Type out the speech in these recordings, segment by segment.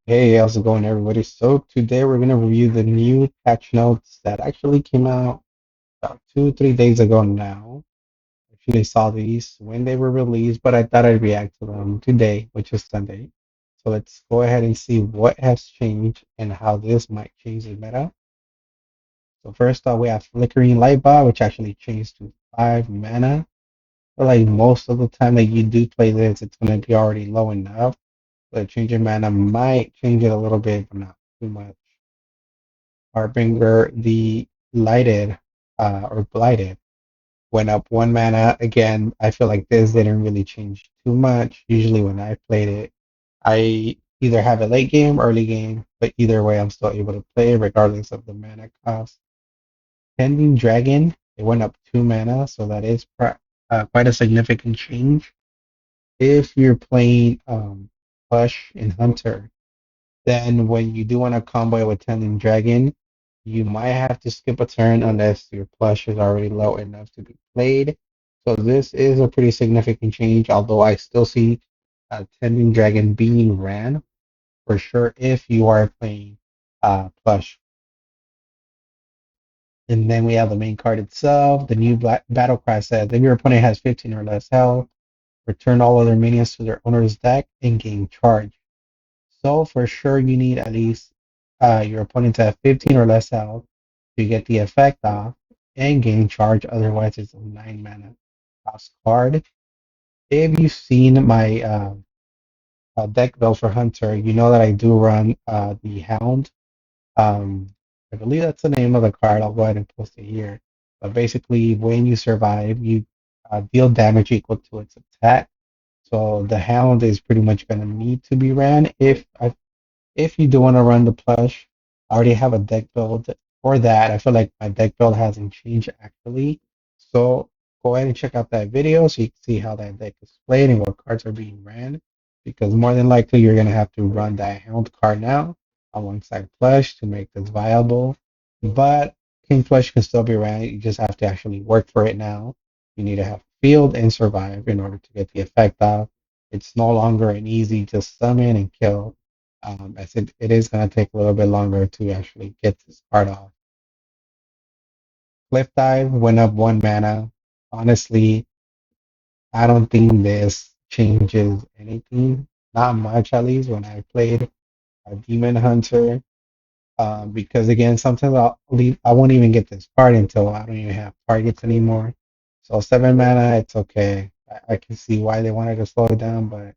Hey, how's it going, everybody? So today we're gonna review the new patch notes that actually came out about 3 days ago now. Actually saw these when they were released, but I thought I'd react to them today, which is Sunday. So let's go ahead and see what has changed and how this might change the meta. So first off, we have Flickering Light Bar, which actually changed to 5 mana. But like most of the time that you do play this, it's gonna be already low enough. But changing mana might change it a little bit, but not too much. Harbinger, the lighted or blighted, went up 1 mana. Again, I feel like this didn't really change too much. Usually when I played it, I either have a late game, early game, but either way, I'm still able to play regardless of the mana cost. Pending Dragon, it went up 2 mana, so that is quite a significant change. If you're playing Plush and Hunter, then when you do want to combo it with Tending Dragon, you might have to skip a turn unless your plush is already low enough to be played. So this is a pretty significant change, although I still see Tending Dragon being ran for sure if you are playing plush. And then we have the main card itself. The new battle cry says if your opponent has 15 or less health, return all other minions to their owner's deck and gain charge. So for sure, you need at least your opponent to have 15 or less health to get the effect off and gain charge. Otherwise, it's a 9 mana cost card. If you've seen my deck build for Hunter, you know that I do run the Hound. Um, I believe that's the name of the card. I'll go ahead and post it here. But basically, when you survive, you deal damage equal to its attack. So the Hound is pretty much going to need to be ran if you do want to run the plush. I already have a deck build for that. I feel like my deck build hasn't changed actually. So go ahead and check out that video so you can see how that deck is played and what cards are being ran. Because more than likely you're gonna have to run that Hound card now alongside plush to make this viable. But King Plush can still be ran. You just have to actually work for it now. You need to have field and survive in order to get the effect off. It's no longer an easy just summon and kill. I said it is going to take a little bit longer to actually get this card off. Cliff Dive went up 1 mana. Honestly, I don't think this changes anything. Not much, at least, when I played a Demon Hunter. Because again, sometimes I'll leave, I won't even get this card until I don't even have targets anymore. So 7 mana, it's okay. I can see why they wanted to slow it down, but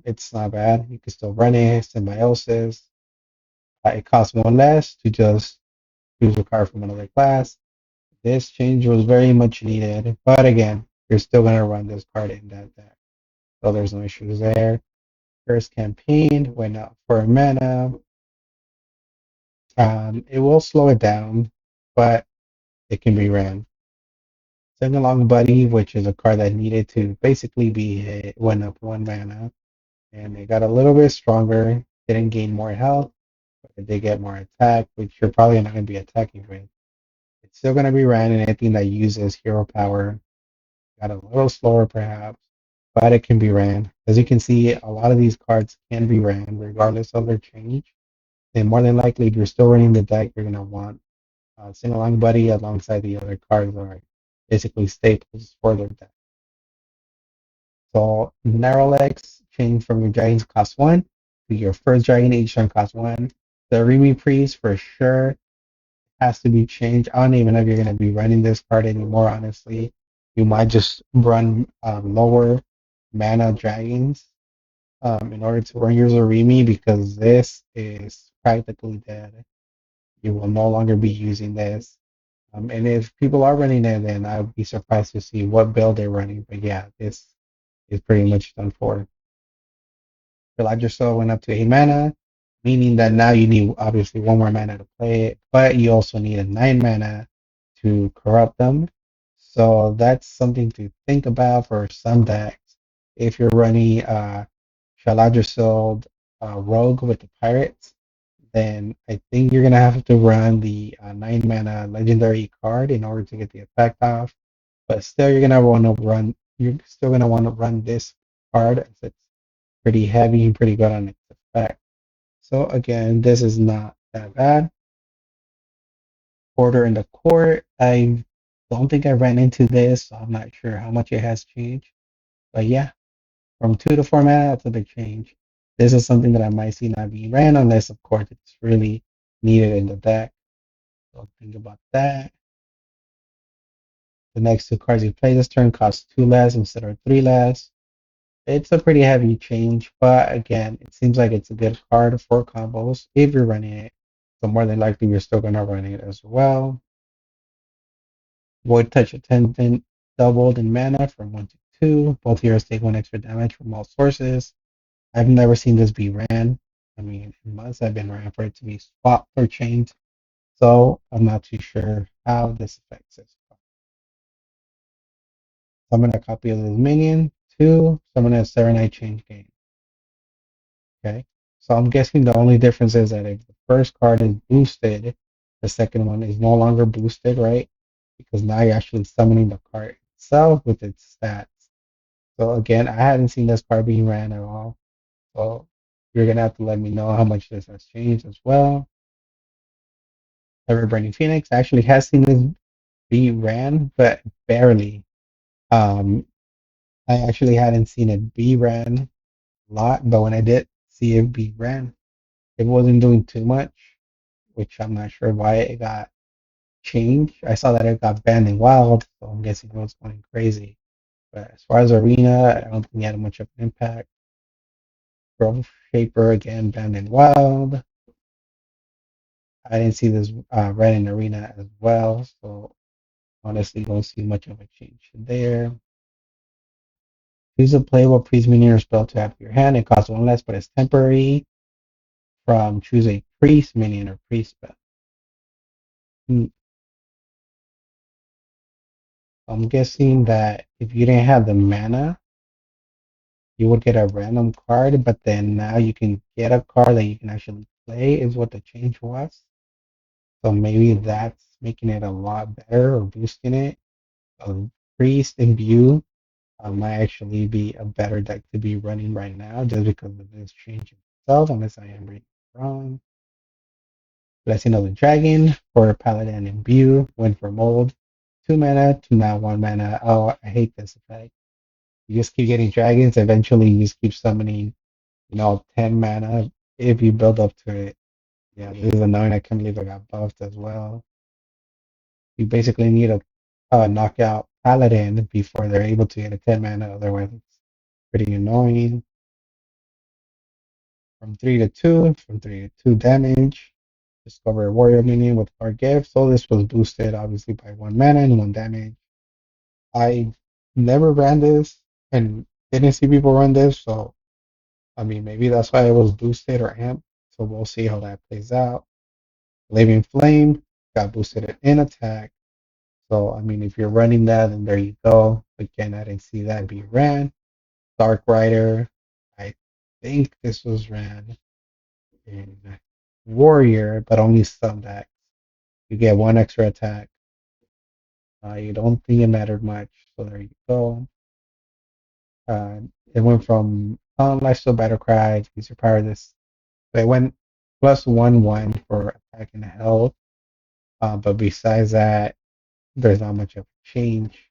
it's not bad. You can still run it, symbiosis. It costs 1 less to just choose a card from another class. This change was very much needed, but again, you're still gonna run this card in that deck, so there's no issues there. First campaign went up for a mana. It will slow it down, but it can be ran. Sing Along Buddy, which is a card that needed to basically be hit, went up 1 mana, and it got a little bit stronger. Didn't gain more health, but it did get more attack, which you're probably not gonna be attacking with. It's still gonna be ran in anything that uses hero power. Got a little slower perhaps, but it can be ran. As you can see, a lot of these cards can be ran regardless of their change. And more than likely, if you're still running the deck, you're going to want Sing Along Buddy alongside the other cards that are basically staples for their deck. So Narrow Legs change from your dragons cost 1 to your first dragon each turn cost 1. The Remy Priest for sure has to be changed. I don't even know if you're going to be running this card anymore, honestly. You might just run lower mana dragons in order to run your Zarimi because this is practically dead. You will no longer be using this. And if people are running it, then I would be surprised to see what build they're running. But yeah, this is pretty much done for. Villager Soul went up to 8 mana, meaning that now you need obviously 1 more mana to play it, but you also need a 9 mana to corrupt them. So that's something to think about for some decks. If you're running Villager Soul Rogue with the Pirates, then I think you're gonna have to run the 9 mana legendary card in order to get the effect off. But still, you're gonna want to run. You're still gonna want to run this card as it's pretty heavy and pretty good on its effect. So again, this is not that bad. Order in the court. I don't think I ran into this, so I'm not sure how much it has changed. But yeah, from 2 to 4 mana, that's a big change. This is something that I might see not being ran unless, of course, it's really needed in the deck. So think about that. The next 2 cards you play this turn cost 2 less instead of 3 less. It's a pretty heavy change, but again, it seems like it's a good card for combos if you're running it. So more than likely you're still gonna run it as well. Void Touch Attendant doubled in mana from 1 to 2. Both heroes take 1 extra damage from all sources. I've never seen this be ran. I mean, it must have been ran for it to be swapped or changed. So I'm not too sure how this affects it. Summon a copy of this minion. 2, summon a Serenite Change game. Okay. So I'm guessing the only difference is that if the first card is boosted, the second one is no longer boosted, right? Because now you're actually summoning the card itself with its stats. So again, I hadn't seen this card being ran at all. So you're gonna have to let me know how much this has changed as well. Ever Burning Phoenix actually has seen this be ran, but barely. Um, I actually hadn't seen it be ran a lot, but when I did see it be ran, it wasn't doing too much, which I'm not sure why it got changed. I saw that it got banned in Wild, so I'm guessing it was going crazy. But as far as Arena, I don't think it had much of an impact. Growth Shaper again banned in Wild. I didn't see this red in Arena as well, so honestly don't see much of a change there. Choose a playable priest minion or spell to add to your hand. It costs 1 less, but it's temporary. From choose a priest minion or priest spell. Hmm, I'm guessing that if you didn't have the mana, you would get a random card, but then now you can get a card that you can actually play, is what the change was. So maybe that's making it a lot better or boosting it. Priest Imbue might actually be a better deck to be running right now just because of this change itself, unless I am reading wrong. Blessing of the Dragon for Paladin Imbue, went for mold. 2 mana to now 1 mana. Oh, I hate this effect. You just keep getting dragons, eventually you just keep summoning, 10 mana if you build up to it. Yeah, this is annoying. I can't believe I got buffed as well. You basically need a knockout paladin before they're able to get a 10 mana, otherwise it's pretty annoying. From 3 to 2 damage. Discover a warrior minion with our gift. So this was boosted obviously by 1 mana and 1 damage. I never ran this and didn't see people run this, so I mean maybe that's why it was boosted or amped. So we'll see how that plays out. Living Flame got boosted in attack. So I mean if you're running that, then there you go. Again, I didn't see that be ran. Dark Rider, I think this was ran in Warrior, but only some decks. You get 1 extra attack. You don't think it mattered much, so there you go. Uh, it went from Lifesteal Battle Cry, use your power this. So it went +1/1 for attack and health. But besides that, there's not much of a change.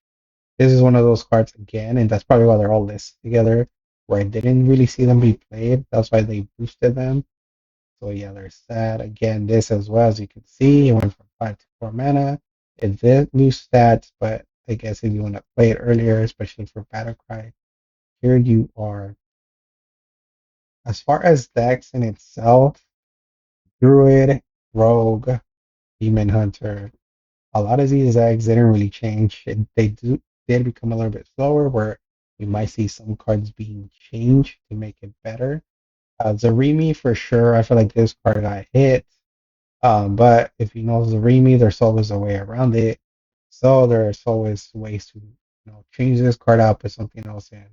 This is one of those cards again, and that's probably why they're all listed together, where I didn't really see them be played. That's why they boosted them. So yeah, there's that. Again, this as well, as you can see, it went from 5 to 4 mana. It did lose stats, but I guess if you want to play it earlier, especially for Battlecry, here you are. As far as decks in itself, Druid, Rogue, Demon Hunter, a lot of these decks didn't really change. Did become a little bit slower, where we might see some cards being changed to make it better. Zarimi for sure. I feel like this card got hit. But if you know Zarimi, there's always a way around it. So there's always ways to change this card out, put something else in.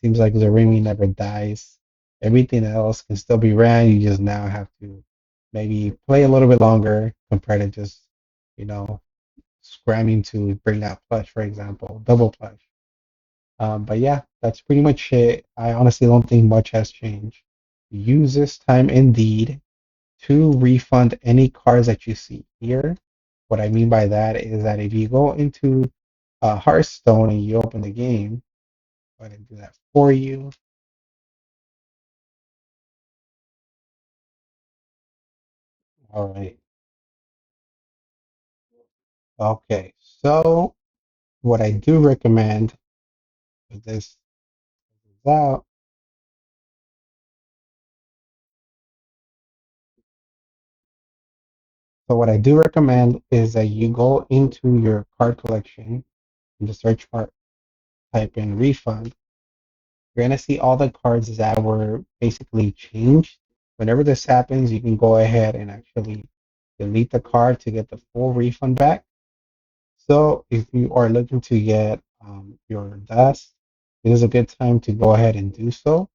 Seems like Zarimi never dies. Everything else can still be ran. You just now have to maybe play a little bit longer compared to just you know scramming to bring that plush, for example, double plush. But yeah, that's pretty much it. I honestly don't think much has changed. Use this time indeed to refund any cards that you see here. What I mean by that is that if you go into Hearthstone and you open the game, go ahead and do that for you. All right. Okay. So what I do recommend with this is out. So what I do recommend is that you go into your card collection in the search bar, type in refund. You're gonna see all the cards that were basically changed. Whenever this happens, you can go ahead and actually delete the card to get the full refund back. So if you are looking to get your dust, it is a good time to go ahead and do so.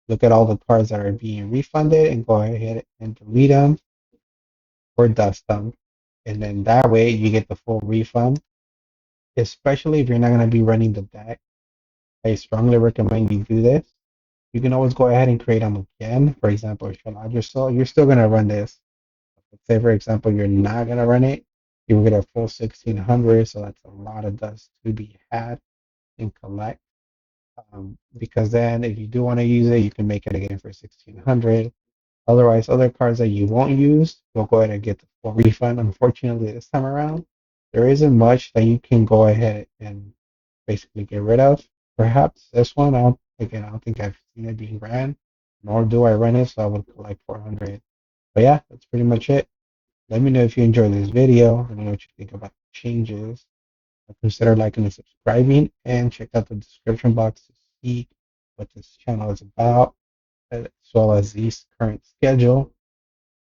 Look at all the cards that are being refunded and go ahead and delete them or dust them. And then that way you get the full refund, especially if you're not going to be running the deck. I strongly recommend you do this. You can always go ahead and create them again. For example, if you're still going to run this. Let's say, for example, you're not going to run it. You will get a full 1600, so that's a lot of dust to be had and collect. Because then, if you do want to use it, you can make it again for 1600. Otherwise, other cards that you won't use, you'll go ahead and get the full refund. Unfortunately, this time around, there isn't much that you can go ahead and basically get rid of. Perhaps this one, I don't think I've seen it being ran, nor do I run it, so I would collect 400. But yeah, that's pretty much it. Let me know if you enjoyed this video. Let me know what you think about the changes. Consider liking and subscribing, and check out the description box to see what this channel is about, as well as the current schedule.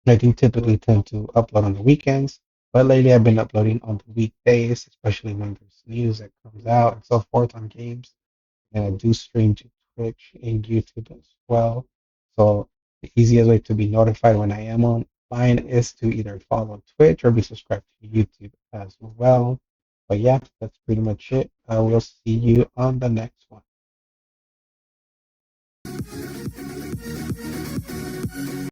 I do typically tend to upload on the weekends, but lately I've been uploading on the weekdays, especially when there's news that comes out and so forth on games. And I do stream to Twitch and YouTube as well. So the easiest way to be notified when I am online is to either follow Twitch or be subscribed to YouTube as well. But yeah, that's pretty much it. I will see you on the next one.